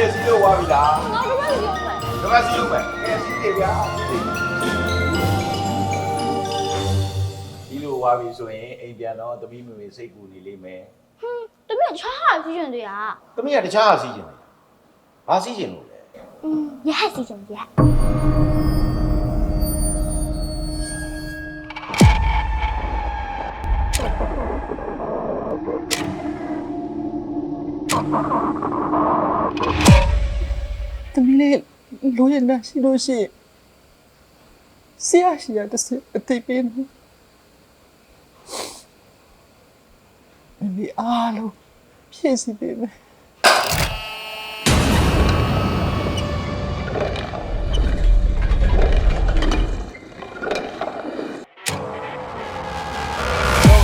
ရဲ့စီးလို့ဝါပြီလား ငါတို့ပဲရုံးမယ် ဒမစီရုံးမယ်ကဲစီးတယ်ဗျာစီးလို့ဝါပြီဆိုရင်အိမ်ပြန်တော့သမီးမေမေစိတ်ကူနေလိမ့်မယ် ဟွန်းတမီးချားဟာစီးကျင်သေးတာ သမီးကတခြားဟာစီးကျင်တယ်ဘာစီးကျင်လို့လဲ ရဟစီးကျင်ရဟ သမီးလေးလိုရနေရှိလို့ရှိဆရာရှိရတဲ့အသိပေးနေမိအားလုံးဖြည့်စီပေးမယ်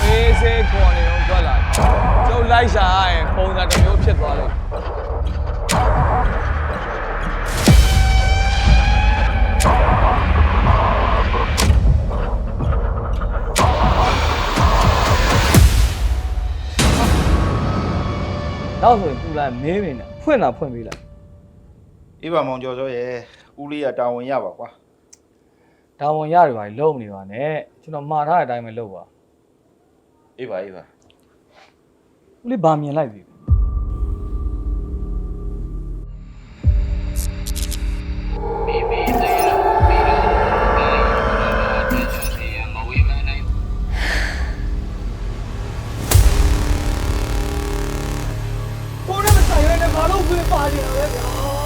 အေးစေးခေါ်နေတော့ထွက်လာကျုပ်လိုက်ရှာရင်ပုံစံတစ်မျိုးဖြစ်သွားလိမ့်နောက်ဆိုရင်သူလည်းမင်းမင်းနဲ့ဖွင့်ပေးလိုက် အေးပါမောင်ကျော်စောရဲ့ဦးလေးကတာဝန်ရပါကွာ ဒါဝန်ရတယ်ပါလုံးမနေပါနဲ့ကျွန်တော်မှားထားတဲ့အတိုင်းပဲလုပ်ပါ အေးပါအေးပါ ဦးလေးဗာမြင်လိုက်ပြီကိုယ်နဲ့မဆိုင်ရတဲ့ဘာလို့ဖွင့်ပါနေရလဲဗျာ